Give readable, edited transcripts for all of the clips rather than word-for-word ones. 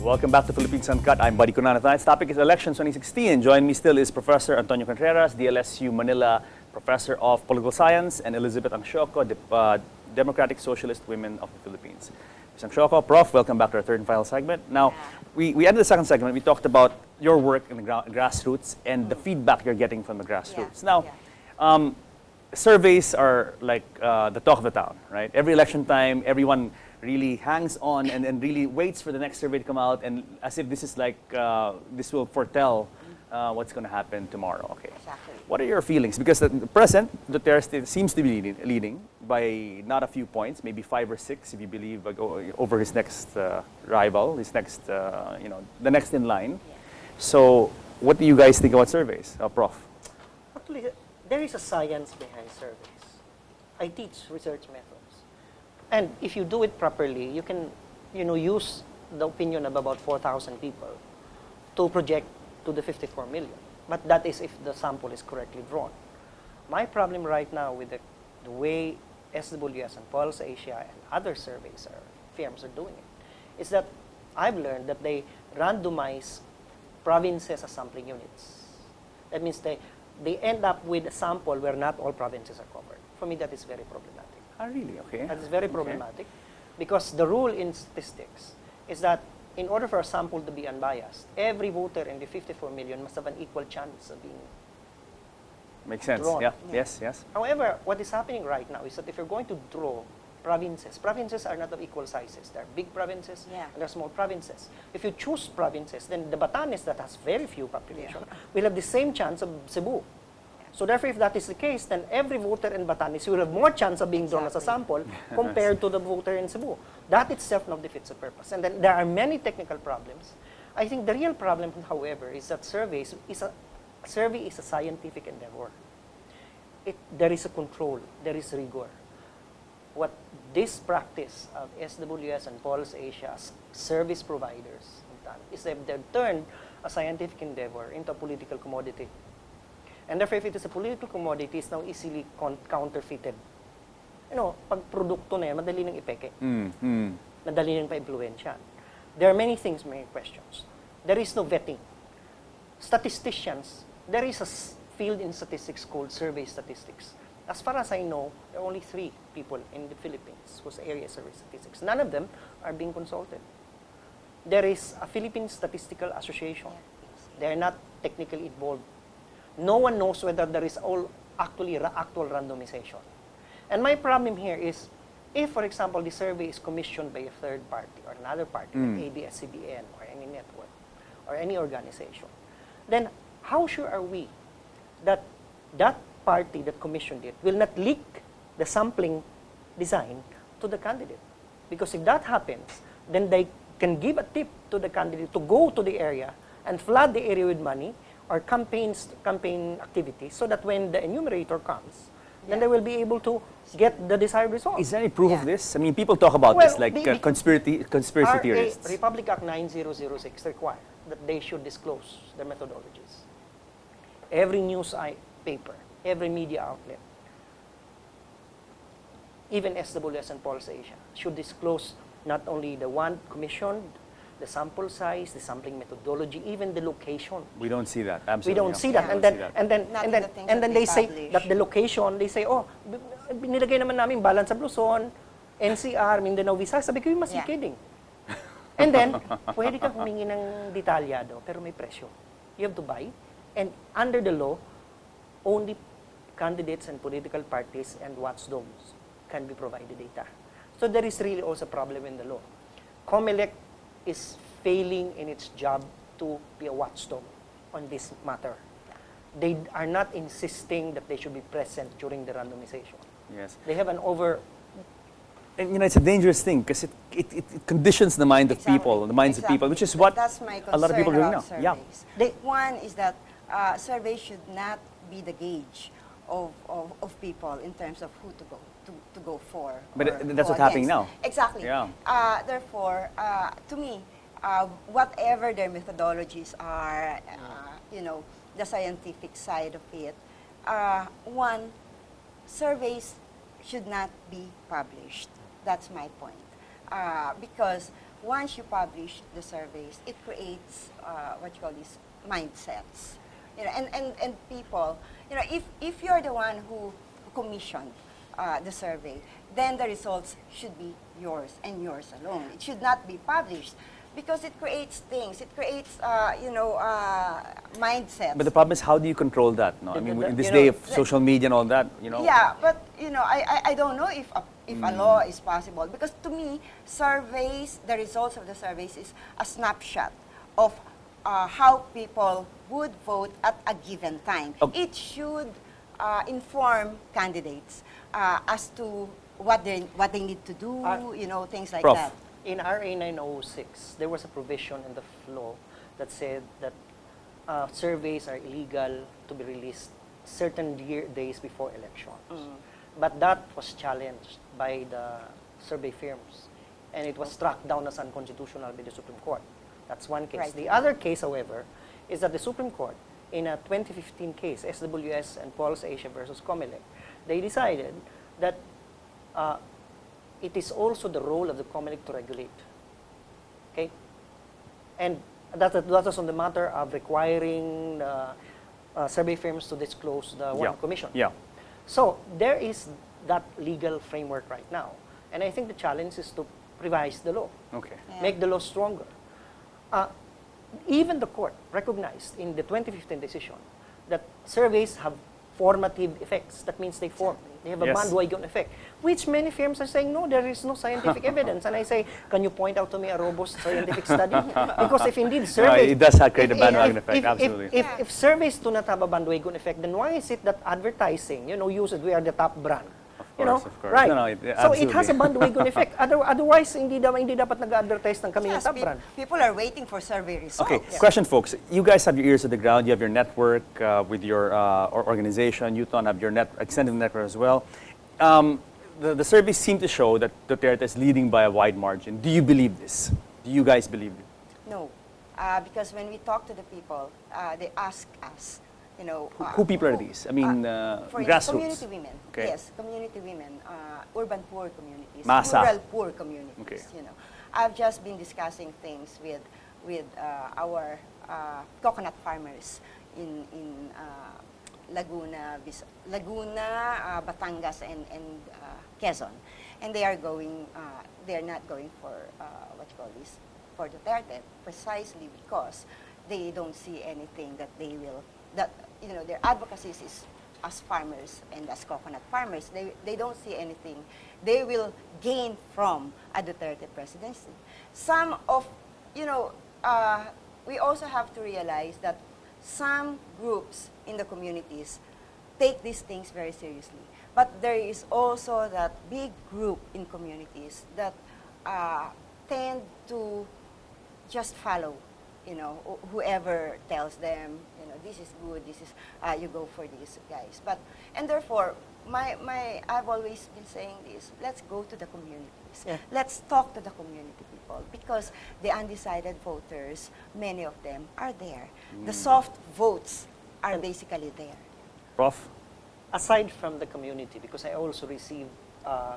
Welcome back to Philippines Uncut. I'm Buddy Cunanan. Tonight's topic is elections 2016. Join me still is Professor Antonio Contreras, DLSU Manila Professor of Political Science, and Elizabeth Angsioco, Democratic Socialist Women of the Philippines. Ms. Angsioco, Prof, welcome back to our third and final segment. Now, we ended the second segment. We talked about your work in the grassroots and the feedback you're getting from the grassroots. Now, surveys are like the talk of the town, right? Every election time, everyone really hangs on and really waits for the next survey to come out, and as if this is like, this will foretell what's going to happen tomorrow. Okay. Exactly. What are your feelings? Because at the present, Duterte seems to be leading by not a few points, maybe 5 or 6 if you believe, over his next rival, his next, the next in line. Yeah. So what do you guys think about surveys, Prof? Actually, there is a science behind surveys. I teach research methods. And if you do it properly, you can, use the opinion of about 4,000 people to project to the 54 million. But that is if the sample is correctly drawn. My problem right now with the way SWS and Pulse Asia and other firms are doing it is that I've learned that they randomize provinces as sampling units. That means they end up with a sample where not all provinces are covered. For me, that is very problematic. Oh, really? Okay. That is very problematic because the rule in statistics is that in order for a sample to be unbiased, every voter in the 54 million must have an equal chance of being Makes sense. drawn. Yeah. Yes, yes. However, what is happening right now is that if you're going to draw provinces are not of equal sizes. There are big provinces and there are small provinces. If you choose provinces, then the Batanes that has very few population will have the same chance of Cebu. So therefore, if that is the case, then every voter in Batanes will have more chance of being drawn as a sample compared to the voter in Cebu. That itself now defeats the purpose. And then there are many technical problems. I think the real problem, however, is that survey is a scientific endeavor. There is a control, there is rigor. What this practice of SWS and Pulse Asia's service providers have done is they've turned a scientific endeavor into a political commodity. And therefore, if it is a political commodity, it's now easily counterfeited. Pag produkto na yan, madali nang ipeke. Madali nang pa-impluensya. There are many things, many questions. There is no vetting. Statisticians, there is a field in statistics called survey statistics. As far as I know, there are only 3 people in the Philippines whose area is survey statistics. None of them are being consulted. There is a Philippine Statistical Association. They are not technically involved. No one knows whether there is actual randomization. And my problem here is, if, for example, the survey is commissioned by a third party or another party, like ABS-CBN or any network or any organization, then how sure are we that that party that commissioned it will not leak the sampling design to the candidate? Because if that happens, then they can give a tip to the candidate to go to the area and flood the area with money or campaign activities, so that when the enumerator comes, then they will be able to get the desired result. Is there any proof of this? I mean, people talk about this, like conspiracy theorists. Republic Act 9006 require that they should disclose their methodologies. Every news paper, every media outlet, even SWS and Pulse Asia, should disclose not only the one commissioned, the sample size, the sampling methodology, even the location. We don't see that. Absolutely. We don't see that. And then they say that the location, they say, oh, nilagay naman namin Balance of Luzon, NCR, Mindanao, Visayas. Sabi ko, you must be kidding. And then, pwede ka humingi ng detalyado, pero may presyo. You have to buy. And under the law, only candidates and political parties and watchdogs can be provided data. So there is really also a problem in the law. COMELEC is failing in its job to be a watchdog on this matter. They are not insisting that they should be present during the randomization. Yes. They have an And it's a dangerous thing because it conditions the mind of people, the minds of people, which is what That's my a lot of people are doing now. Surveys. One is that surveys should not be the gauge of people in terms of who to go for. But that's what's happening now. Exactly. Yeah. Therefore, to me, whatever their methodologies are, the scientific side of it, surveys should not be published. That's my point. Because once you publish the surveys, it creates what you call these mindsets. You know, and people, you know, if you're the one who commissioned the survey, then the results should be yours and yours alone. It should not be published because it creates things. It creates, you know, mindsets. But the problem is, how do you control that? No, I mean, in this day of social media and all that, you know. Yeah, but you know, I don't know if a law is possible, because to me, surveys, the results of the surveys is a snapshot of how people would vote at a given time. Okay. It should inform candidates as to what they need to do, you know, things like Prof. that. In RA 906, there was a provision in the law that said that surveys are illegal to be released certain days before elections. But that was challenged by the survey firms, and it was struck down as unconstitutional by the Supreme Court. That's one case. Right. The other case, however, is that the Supreme Court, in a 2015 case, SWS and Pulse Asia versus Comelec, they decided that it is also the role of the Comelec to regulate. Okay? And that was on the matter of requiring survey firms to disclose the one commission. Yeah. So there is that legal framework right now. And I think the challenge is to revise the law, Okay. Yeah. make the law stronger. Even the court recognized in the 2015 decision that surveys have formative effects. That means they form. They have a Yes. bandwagon effect, which many firms are saying, no, there is no scientific evidence. And I say, can you point out to me a robust scientific study? Because if indeed surveys... it does create a bandwagon effect, absolutely. If surveys do not have a bandwagon effect, then why is it that advertising, you know, uses, we are the top brand? Of course, of course. Right. No, So it has a absolutely. bandwagon effect. Otherwise, hindi dapat nag-advertise ng kami yung Yes, top brand. people are waiting for survey results. Okay, question, folks. You guys have your ears to the ground. You have your network with your organization. Youthon have your extended network as well. The surveys seem to show that Duterte is leading by a wide margin. Do you believe this? Do you guys believe it? No, because when we talk to the people, they ask us, you know... Who people are these? I mean, for grassroots. community women. Okay. Yes, community women, urban poor communities, Masa. rural poor communities. Okay. You know, I've just been discussing things with our coconut farmers in Laguna, Batangas, and Quezon, and they are going. They are not going for what you call this, for Duterte, precisely because they don't see anything that they will. That, you know, their advocacy is as farmers and as coconut farmers. They don't see anything they will gain from a Duterte presidency. Some of, you know, we also have to realize that some groups in the communities take these things very seriously. But there is also that big group in communities that tend to just follow, you know, whoever tells them, you know, this is good, this is, you go for this, guys. But, and therefore, I've always been saying this, let's go to the communities. Yeah. Let's talk to the community people, because the undecided voters, many of them are there. The soft votes are basically there. Prof? Aside from the community, because I also receive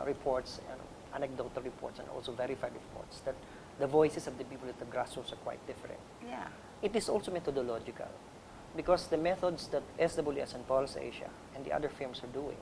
reports, anecdotal reports, and also verified reports, that the voices of the people at the grassroots are quite different. Yeah. It is also methodological, because the methods that SWS and Pulse Asia and the other firms are doing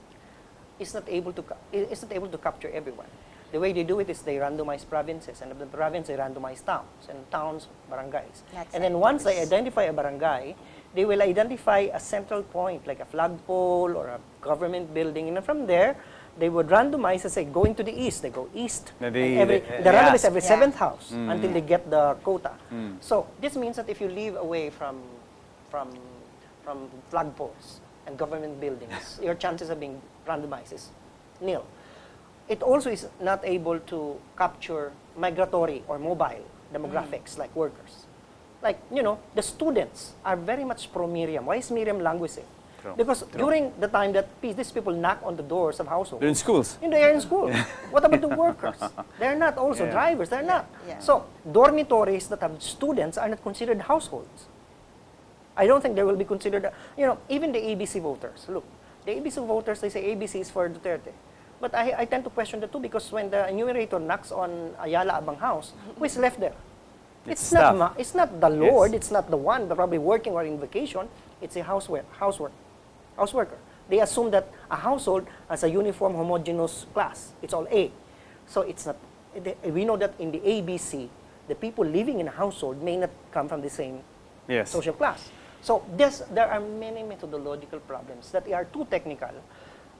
is not able to capture everyone. The way they do it is they randomize provinces, and of the province they randomize towns, and towns, barangays. And then once they identify a barangay, they will identify a central point, like a flagpole or a government building, and from there, they would randomize and say, going to the east, they go east. The randomize every Yeah. seventh house until they get the quota. So this means that if you live away from flagpoles and government buildings, your chances of being randomized is nil. It also is not able to capture migratory or mobile demographics like workers. Like, you know, the students are very much pro-Miriam. Why is Miriam languishing? True. Because during the time that these people knock on the doors of households, They're in schools. they are in school. What about the workers? They're not also Yeah. drivers. They're not. Yeah. So dormitories that have students are not considered households. I don't think they will be considered, you know, even the ABC voters. Look, the ABC voters, they say ABC is for Duterte. But I tend to question the two because when the enumerator knocks on Ayala Abang house, who is left there? It's not the Lord, it's not the one probably working or in vacation, it's a houseworker. They assume that a household has a uniform homogeneous class. It's all A. So it's not, we know that in the ABC, the people living in a household may not come from the same social class. So there are many methodological problems that are too technical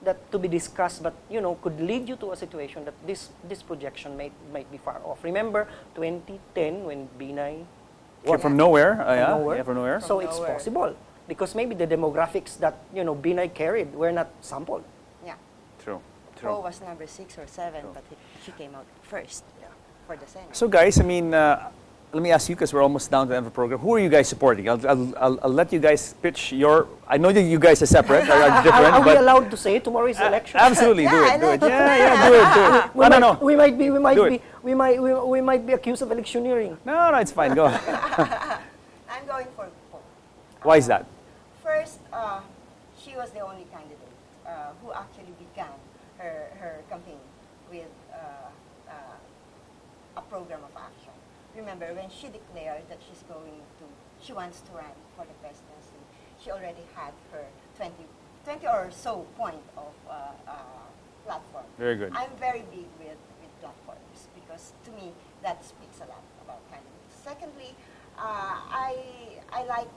that to be discussed, but could lead you to a situation that this projection might be far off. Remember 2010 when Binay came from nowhere, from nowhere. So it's possible because maybe the demographics that Binay carried were not sampled. Yeah. True. Poe was number 6 or 7, but he came out first for the Senate. So guys, I mean, let me ask you, because we're almost down to the end of the program. Who are you guys supporting? I'll let you guys pitch your. I know that you guys are separate, are different. Are we allowed to say tomorrow is election? Absolutely, do it. Yeah, do it. We might be accused of electioneering. No, it's fine. Go. I'm going for Poe. Why is that? First, she was the only candidate who actually began her campaign with a program of action. Remember, when she declared that she wants to run for the presidency, she already had her 20 or so point of platform. Very good. I'm very big with platforms because to me that speaks a lot about candidates. Secondly, I like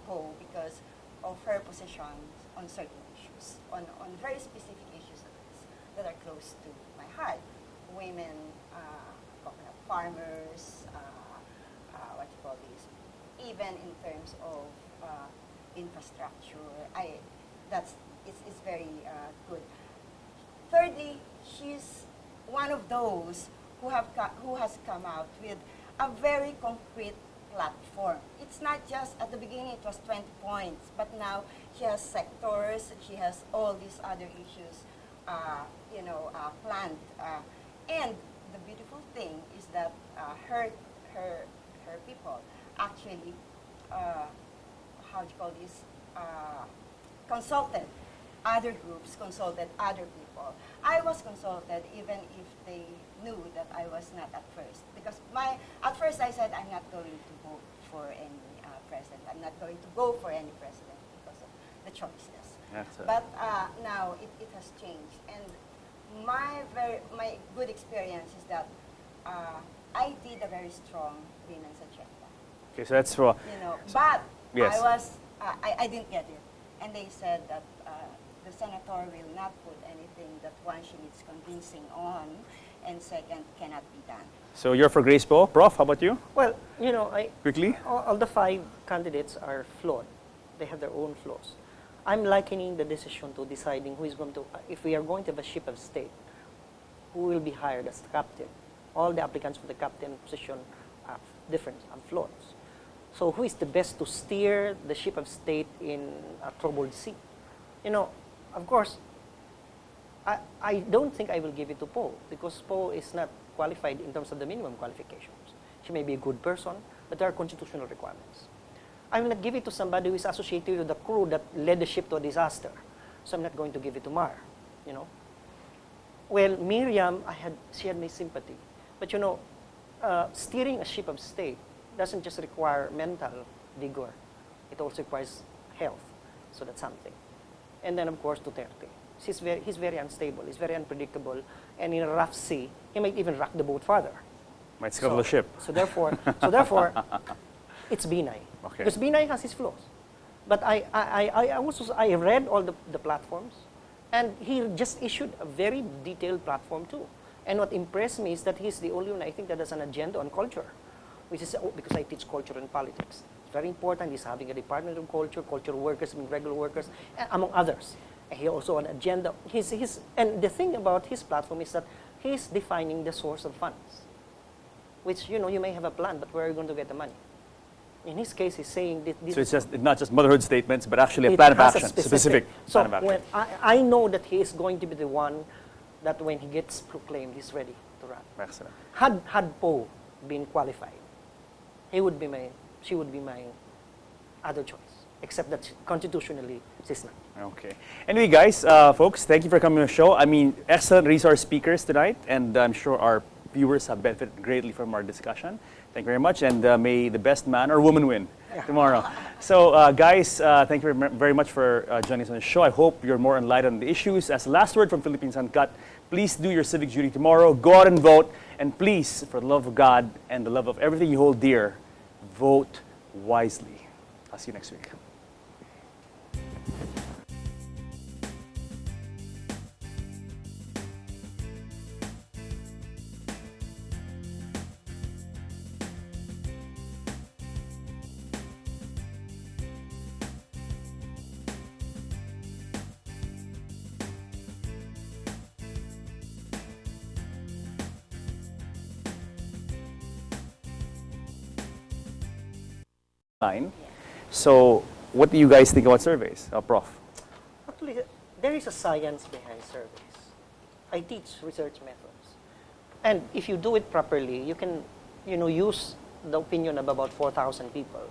Poe because of her positions on certain issues, on very specific issues that are close to my heart. Women, coconut farmers, even in terms of infrastructure. It's very good. Thirdly, she's one of those who has come out with a very concrete platform. It's not just at the beginning it was 20 points, but now she has sectors, she has all these other issues, planned. And the beautiful thing is that her people actually, consulted other groups, consulted other people. I was consulted even if they knew that I was not at first. Because at first I said I'm not going to vote for any president. I'm not going to go for any president because of the choices. But now it has changed. And my good experience is that I did a very strong women's agenda. Okay, so that's for but yes. I didn't get it, and they said that the senator will not put anything that one she needs convincing on, and second cannot be done. So you're for Grace Poe, Prof. How about you? Well, quickly. All the 5 candidates are flawed. They have their own flaws. I'm likening the decision to deciding who is going to, if we are going to have a ship of state, who will be hired as the captain. All the applicants for the captain position are different, are flaws. So who is the best to steer the ship of state in a troubled sea? Of course, I don't think I will give it to Poe because Poe is not qualified in terms of the minimum qualifications. She may be a good person, but there are constitutional requirements. I will not give it to somebody who is associated with the crew that led the ship to a disaster. So I'm not going to give it to Mar, Well, Miriam, she had my sympathy. But steering a ship of state doesn't just require mental vigor. It also requires health. So that's something. And then, of course, Duterte. He's very unstable. He's very unpredictable. And in a rough sea, he might even rock the boat farther. Might scuttle the ship. So therefore, it's Binay. Okay. Because Binay has his flaws. But I read all the platforms, and he just issued a very detailed platform too. And what impressed me is that he's the only one, I think, that has an agenda on culture, which is because I teach culture and politics. It's very important. He's having a department of culture workers, regular workers, among others. And he also an agenda. And the thing about his platform is that he's defining the source of funds, which, you may have a plan, but where are you going to get the money? In his case, he's saying that this. So it's not just motherhood statements, but actually a plan of action, specific so plan of action. When I know that he is going to be the one that when he gets proclaimed, he's ready to run. Excellent. Had Poe been qualified, she would be my other choice. except that constitutionally she's not. Okay. Anyway, guys, folks, thank you for coming on the show. I mean, excellent resource speakers tonight, and I'm sure our viewers have benefited greatly from our discussion. Thank you very much, and may the best man or woman win tomorrow. So, guys, thank you very much for joining us on the show. I hope you're more enlightened on the issues. As a last word from Philippines Uncut, please do your civic duty tomorrow. Go out and vote, and please, for the love of God and the love of everything you hold dear, vote wisely. I'll see you next week. So, what do you guys think about surveys, Prof? Actually, there is a science behind surveys. I teach research methods. And if you do it properly, you can use the opinion of about 4,000 people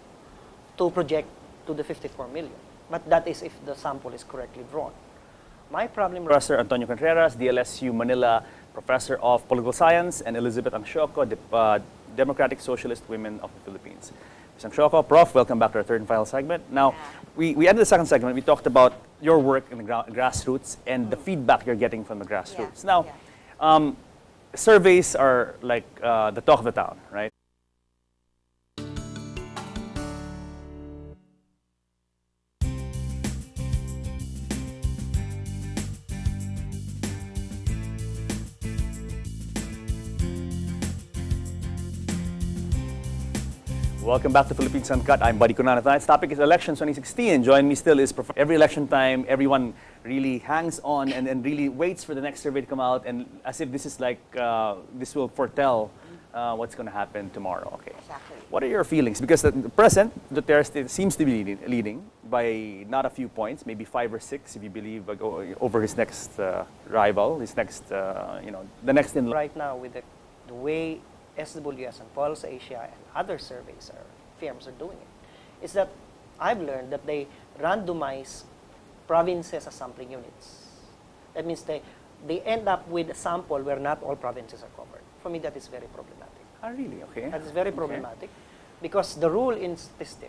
to project to the 54 million. But that is if the sample is correctly drawn. My problem... Professor Antonio Contreras, DLSU Manila Professor of Political Science, and Elizabeth Angsioco, Democratic Socialist Women of the Philippines. Ms. Angsioco, Prof, welcome back to our third and final segment. Now, we ended the second segment. We talked about your work in the grassroots and the feedback you're getting from the grassroots. Now, surveys are like the talk of the town, right? Welcome back to Philippines Uncut. I'm Buddy Cunanan. Tonight's topic is elections 2016. Join me still is every election time, everyone really hangs on and really waits for the next survey to come out, and as if this is like, this will foretell what's going to happen tomorrow. Okay. Exactly. What are your feelings? Because at the present, Duterte seems to be leading by not a few points, maybe 5 or 6 if you believe, over his next rival, his next, the next in line. Right now, with the way SWS and Pulse Asia and other surveys firms are doing it, is that I've learned that they randomize provinces as sampling units. That means they end up with a sample where not all provinces are covered. For me, that is very problematic. Ah, really? Okay. That is very problematic because the rule in statistics